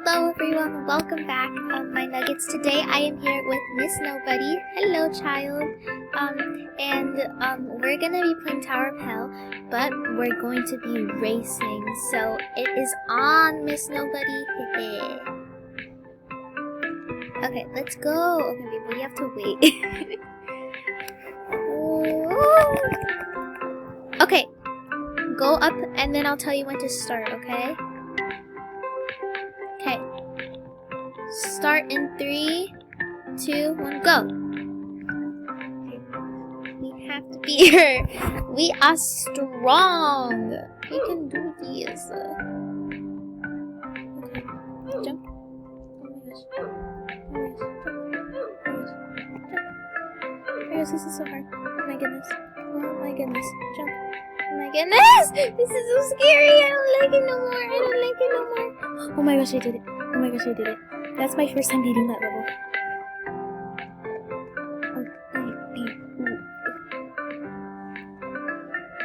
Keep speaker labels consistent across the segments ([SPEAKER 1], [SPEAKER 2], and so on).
[SPEAKER 1] Hello everyone, welcome back, my nuggets. Today I am here with Miss Nobody. Hello child. We're gonna be playing Tower of Hell, but we're going to be racing. So it is on, Miss Nobody. Okay, let's go. Okay, people, you have to wait. Okay, go up and then I'll tell you when to start, okay? Okay. Start in 3, 2, 1, go! Okay. We have to be here. We are strong. We can do this. Okay. Jump. Oh my gosh. Oh my gosh. This is so hard. Oh my goodness. Oh my goodness. Jump. Oh my goodness! This is so scary. I don't like it no more. I don't like it no more. Oh my gosh, I did it. Oh my gosh, I did it. That's my first time beating that level.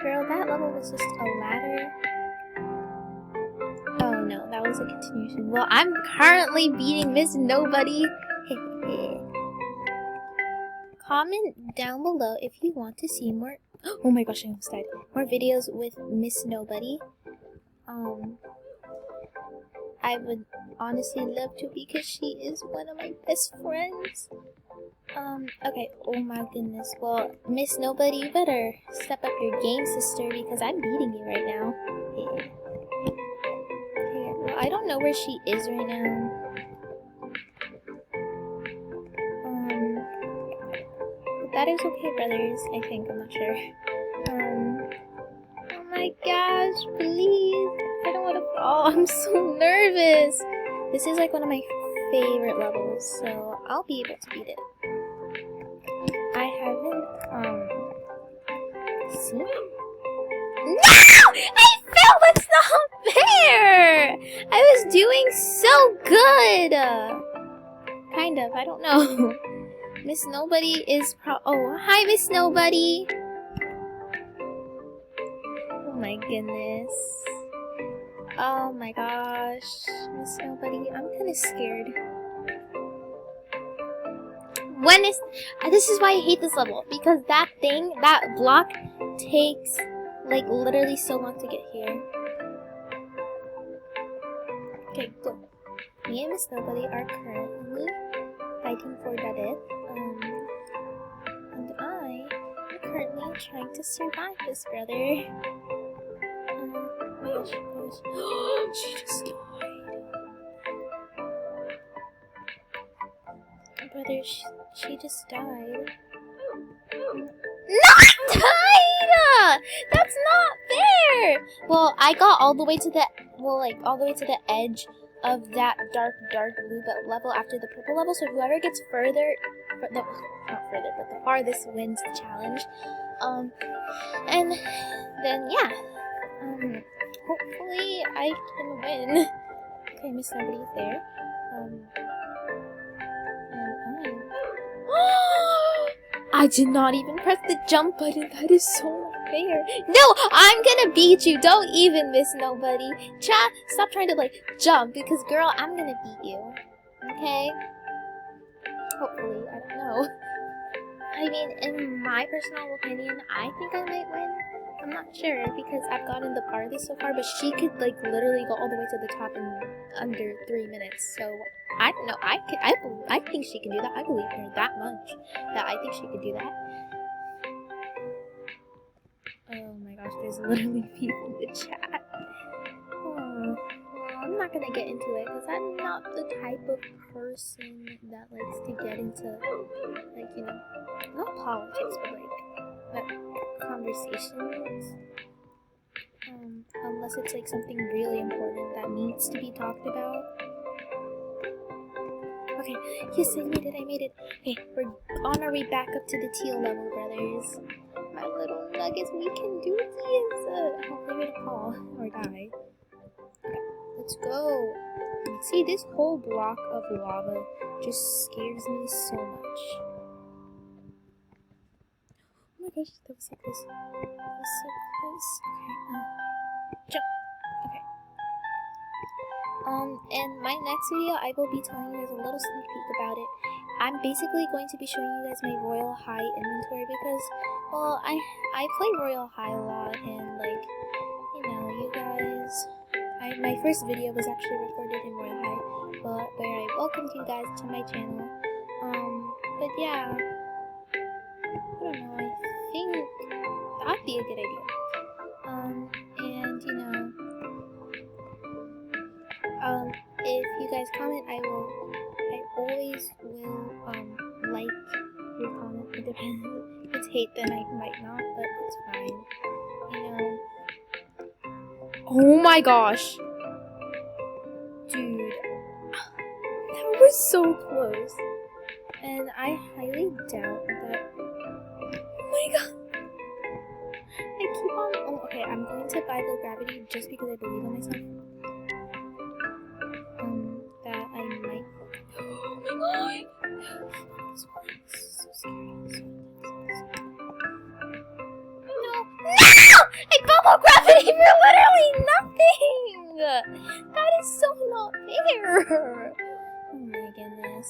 [SPEAKER 1] Girl, that level was just a ladder. Oh no, that was a continuation. Well, I'm currently beating Miss Nobody. Comment down below if you want to see more. Oh my gosh, I almost died. More videos with Miss Nobody. I would honestly love to because she is one of my best friends. Okay, oh my goodness. Well, Miss Nobody, you better step up your game, sister, because I'm beating you right now. Yeah. Okay, well, I don't know where she is right now. But that is okay, brothers, I think, I'm not sure. Oh my gosh, please. I don't want to fall. I'm so nervous. This is like one of my favorite levels, so I'll be able to beat it. I haven't, seen it. No! I fell! That's not fair! I was doing so good! Kind of, I don't know. Miss Nobody is oh, hi Miss Nobody! Oh my goodness. Oh my gosh. Miss Nobody, I'm kinda scared. This is why I hate this level, because that block takes, like, literally so long to get here. Okay, go. Me and Miss Nobody are currently fighting for Dadit, and I am currently trying to survive this, brother. Oh my gosh, oh my gosh. She just died. Brother, she just died. Not died! That's not fair! Well, I got all the way to the, all the way to the edge of that dark blue level after the purple level, so whoever gets further, not further, but the farthest wins the challenge. And then, yeah. Hopefully I can win. Okay, Miss Nobody's there. I did not even press the jump button. That is so unfair. No, I'm gonna beat you. Don't even, Miss Nobody. Stop trying to, like, jump, because, girl, I'm gonna beat you. Okay? Hopefully, I don't know. I mean, in my personal opinion, I think I might win. I'm not sure, because I've gotten the farthest so far, but she could, like, literally go all the way to the top in under 3 minutes, so I don't know. I think she can do that. I believe her that much that I think she could do that. Oh my gosh, there's literally people in the chat. Oh, well, I'm not gonna get into it because I'm not the type of person that likes to get into, like, you know, not politics, but like conversations. Unless it's like something really important that needs to be talked about. Okay, yes, I made it. Okay, we're on our way back up to the teal level, brothers. My little nuggets, we can do this. Hopefully we don't fall or die. Okay, let's go. See, this whole block of lava just scares me so much. Oh my gosh, that was so close. That was so close. Okay, jump. Okay. In my next video, I will be telling you guys a little sneak peek about it. I'm basically going to be showing you guys my Royal High inventory because, well, I play Royal High a lot, and like, you know, you guys, my first video was actually recorded in Royal High, where I welcomed you guys to my channel. But yeah, I don't know. I think that'd be a good idea. And you know, if you guys comment, I always will, like your comment. It depends. If it's hate, then I might not, but it's fine. You know. Oh my gosh. Dude. That was so close. And I highly doubt that. Oh my god. I keep on. Oh, okay, I'm going to Bible Gravity just because I believe in myself. That I might. Oh my god! This one is so scary. No! I Bible Gravity for literally nothing! That is so not fair! Oh my goodness.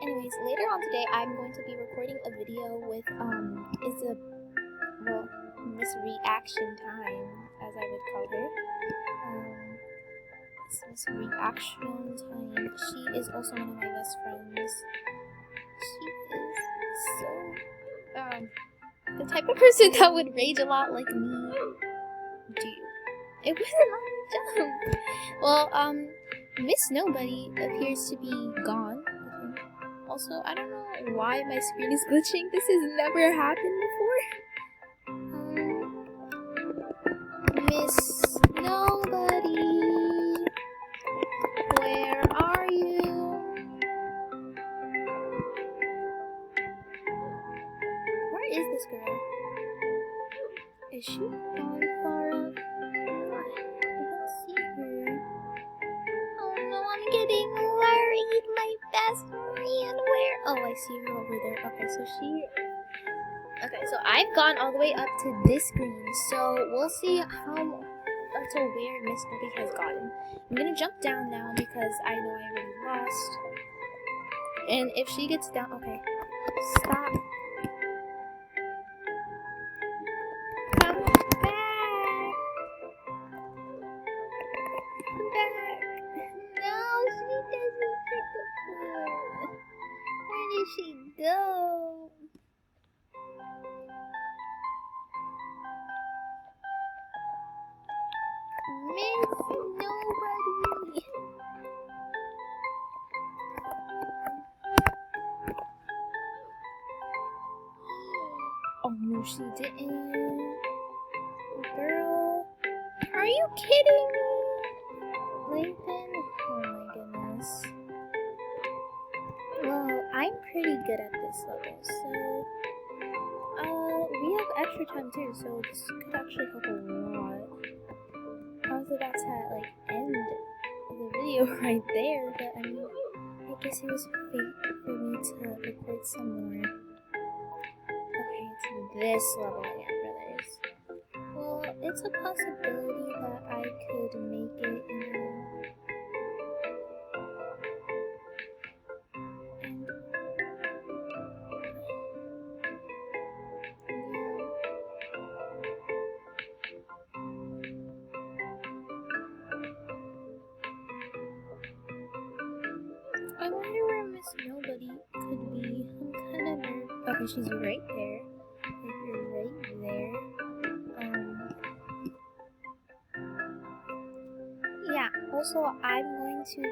[SPEAKER 1] Anyways, later on today, I'm going to be recording a video with, Miss Reaction Time, as I would call her. Miss Reaction Time. She is also one of my best friends. She is so, the type of person that would rage a lot like me. Dude. It wasn't on the jump. Well, Miss Nobody appears to be gone. Also, I don't know why my screen is glitching. This has never happened before. Miss Nobody, where are you? Where is this girl? Is she gone far up? I don't see her. Oh no, I'm getting worried. My best friend, where? Oh, I see her over there. Okay, so so I've gone all the way up to this screen. So we'll see to where Miss Nobody has gotten. I'm gonna jump down now because I know I already lost. And if she gets down, okay, stop. Come back. Come back. No, she doesn't pick the food. Where did she go? Miss Nobody. Oh no, she didn't. Girl, are you kidding me? Lathan? Oh my goodness. Well, I'm pretty good at this level, so we have extra time too, so this could actually help a lot. I was about to end the video right there, but I mean, I guess it was fate for me to record some more. Okay, it's this level again, brothers. Well, it's a possibility that I could make it, you know. I wonder where Miss Nobody could be. I'm kind of nervous. Okay, she's right there. You're right there. Yeah, also I'm going to be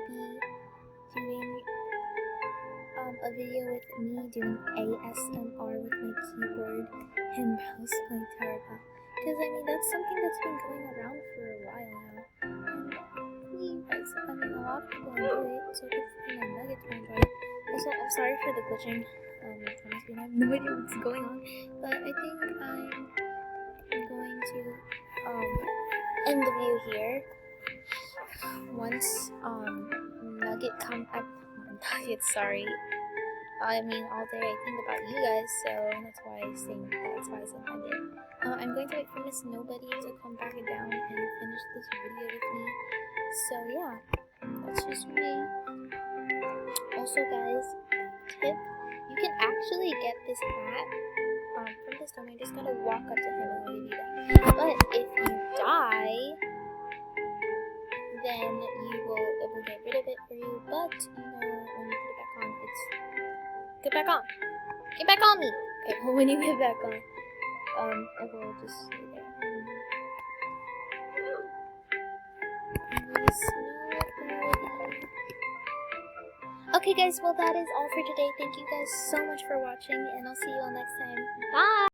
[SPEAKER 1] doing a video with me doing ASMR with my keyboard and mouse playing Tarot. Because I mean, that's something that's been going around for a while now. And guys, I mean, a lot of people enjoy it, so hopefully my nuggets will enjoy it. Also, I'm sorry for the glitching. Honestly, I have no idea what's going on, but I think I'm going to end the video here. Once Nugget come up, Nugget, sorry. I mean, all day I think about you guys, so that's why I said Nugget. I'm going to wait for Miss Nobody to come back down and finish this video with me. So yeah. That's just me. Also, guys, tip: you can actually get this hat from this dome. You just gotta walk up to him and leave you that. But if you die, then it will get rid of it for you. But when you put it back on, get back on. Get back on me. Okay, well, when you get back on, it will just stay there. Okay, guys, well, that is all for today. Thank you guys so much for watching, and I'll see you all next time. Bye!